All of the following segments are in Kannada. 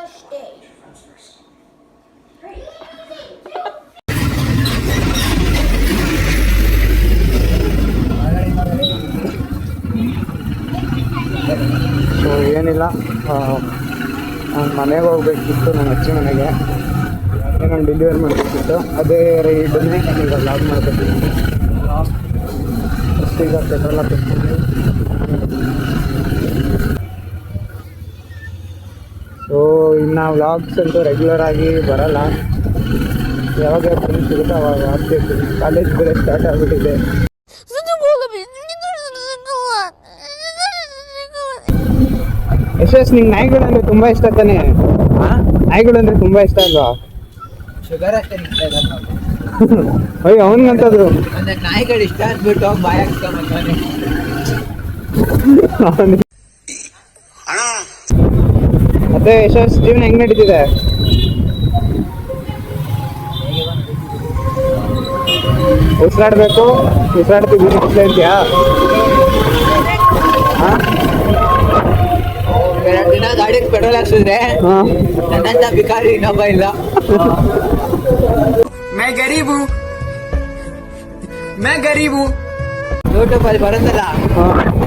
ಸೊ ಏನಿಲ್ಲ, ನಾನು ಮನೆಗೆ ಹೋಗ್ಬೇಕಿತ್ತು, ನಮ್ಮ ಅಜ್ಜಿ ಮನೆಗೆ. ನಾನು ಡೆಲಿವರಿ ಮಾಡಬೇಕಿತ್ತು, ಅದೇ ರೈಡನ್ನೇ ಈಗ ಲಾಗ್ ಮಾಡಬೇಕಿತ್ತು. ಈಗ ಪೆಟ್ರೋಲ್ ಹಾಕಿಸ್ತೀನಿ. ಸೊ ಇನ್ನು ವ್ಲಾಗ್ಸ್ ಅಂತೂ ರೆಗ್ಯುಲರ್ ಆಗಿ ಬರಲ್ಲ, ಯಾವಾಗ ಫ್ರೆಂಡ್ಸ್ ಸಿಗುತ್ತೋ ಅವಾಗ ಆಗ್ಬೇಕು. ಕಾಲೇಜ್ ಬೇರೆ ಸ್ಟಾರ್ಟ್ ಆಗಿಬಿಟ್ಟಿದೆ. ಯಶಸ್, ನಿಂಗೆ ನಾಯಿಗಳಂದ್ರೆ ತುಂಬ ಇಷ್ಟ ತಾನೆ? ನಾಯಿಗಳಂದ್ರೆ ತುಂಬ ಇಷ್ಟ ಅಲ್ವಾ? ಶುಗರ್ ಅಷ್ಟೇ ಇಷ್ಟ ಇಲ್ಲ. ಅಯ್ಯೋ, ಅವನಿಗಂತದ್ದು ನಾಯಿಗಳು ಇಷ್ಟ ಅಂದ್ಬಿಟ್ಟು ಬಾಯ್ ಹಾಕ್ಸ್ಕೊಂಬಂತಾನೆ. ಮತ್ತೆ ಯಶಸ್, ಜೀವನ ಹೆಂಗ್ ನಡೀತಿದೆ? ಉಸಿರಾಡ್ಬೇಕು, ಉಸಿರಾಡ್ತಿದ್ಯಾ? ಎರಡು ದಿನ ಗಾಡಿಗೆ ಪೆಟ್ರೋಲ್ ಹಾಕ್ಸಿದ್ರೆ ನನ್ನಂತ ಬಿಕಾರಿ ಇನ್ನೊಬ್ಬ ಇಲ್ಲ. ಮೈ ಗರೀಬು ಯೂಟ್ಯೂಬ್ ಅಲ್ಲಿ ಬರುತ್ತಲ್ಲ,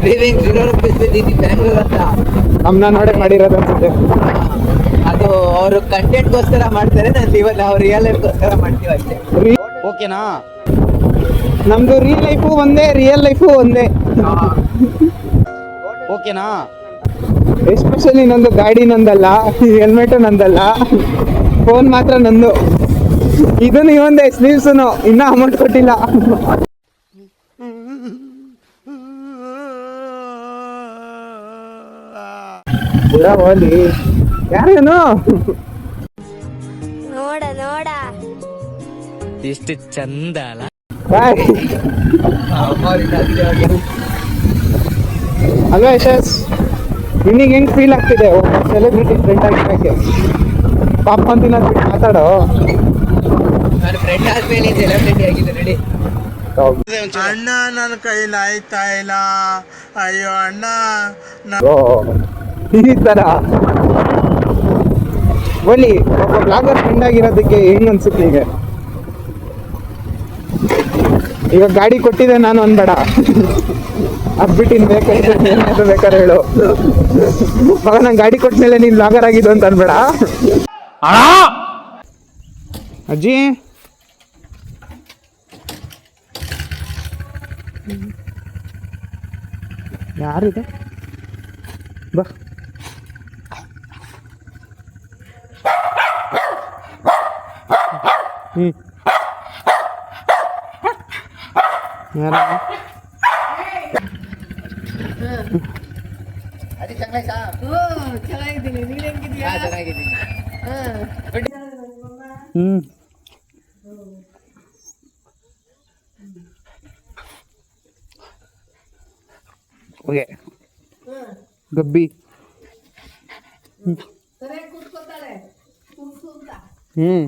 ಲಿವಿಂಗ್ 0 ರೂಪೀಸ್ ವಿತ್ ಬ್ಯಾಂಗ್ಳೂರ್ ಅಂತ, ನಮ್ಮನ್ನ ನೋಡೇ ಮಾಡಿರೋದು ಅನ್ಸುತ್ತೆ. ಅದು ಅವರು ಕಂಟೆಂಟ್ಗೋಸ್ಕರ ಮಾಡ್ತಾರೆ, ನಾವು ರಿಯಲ್ ಲೈಫ್ಗೋಸ್ಕರ ಮಾಡ್ತೀವಿ ಅಷ್ಟೇ. ಓಕೆನಾ? ನಮ್ದು ರಿಯಲ್ ಲೈಫು ಒಂದೇ. ಓಕೆನಾ? ಎಸ್ಪೆಷಲಿ ನಂದು ಗಾಡಿ ನಂದಲ್ಲ, ಹೆಲ್ಮೆಟು ನಂದಲ್ಲ, ಫೋನ್ ಮಾತ್ರ ನಂದು. ಇದನ್ನು ಇವಂದೇ, ಸ್ಲೀವ್ಸನು ಇನ್ನೂ ಅಮೌಂಟ್ ಕೊಟ್ಟಿಲ್ಲ. ಹೋಲಿ ಯಾರೇನು ನೋಡ ಎಷ್ಟು ಚಂದ ಅಲ್ಲ. ಅಲ್ವಾ ಯಶಸ್? ನಿನಗೆ ಹೆಂಗ್ ಫೀಲ್ ಆಗ್ತಿದೆ ಒಬ್ಬ ಸೆಲೆಬ್ರಿಟಿ ಫ್ರೆಂಡ್ ಆಗಿರೋಕ್ಕೆ? ಪಾಪ್ಕಾರ್ನ್ ತಿನ್ನೋದು ಬಿಟ್ಟು ಮಾತಾಡೋ. ನನ್ನ ಫ್ರೆಂಡ್ ಆದ್ಮೇಲೆ ಸೆಲೆಬ್ರಿಟಿ ಆಗಿದೆ ನೋಡಿ. ಅಣ್ಣ ನನ್ನ ಕೈಲಿ ಆಯ್ತಾ ಇಲ್ಲ, ಅಯ್ಯೋ ಅಣ್ಣ. ಈ ತರ ಒಲಿ ಒಬ್ಬ ಬ್ಲಾಗರ್ ಫ್ರೆಂಡ್ ಆಗಿರೋದಕ್ಕೆ ಹೆಂಗ್ ಅನ್ಸುತ್ತೆ ಈಗ? ಈಗ ಗಾಡಿ ಕೊಟ್ಟಿದೆ ನಾನು ಅನ್ಬೇಡ, ಅದ್ಬಿಟ್ಟು ಬೇಕಾದ್ರೆ ಹೇಳು ಮಗ, ನಂಗೆ ಗಾಡಿ ಕೊಟ್ಮೇಲೆ ನೀನ್ ಬ್ಲಾಗರ್ ಆಗಿದ್ದು ಅಂತ ಅನ್ಬೇಡ. ಅಜ್ಜಿ, ಯಾರಿದೆ? ಬಾ. ಯಾರ? ಚೆನ್ನಾಗಿದ್ದೀನಿ, ನೀನ್ ಹೆಂಗಿದ್ಯಾ? ಚೆನ್ನಾಗಿದ್ದೀನಿ. ಓಕೆ ಗಬ್ಬಿ. ಹ್ಮ್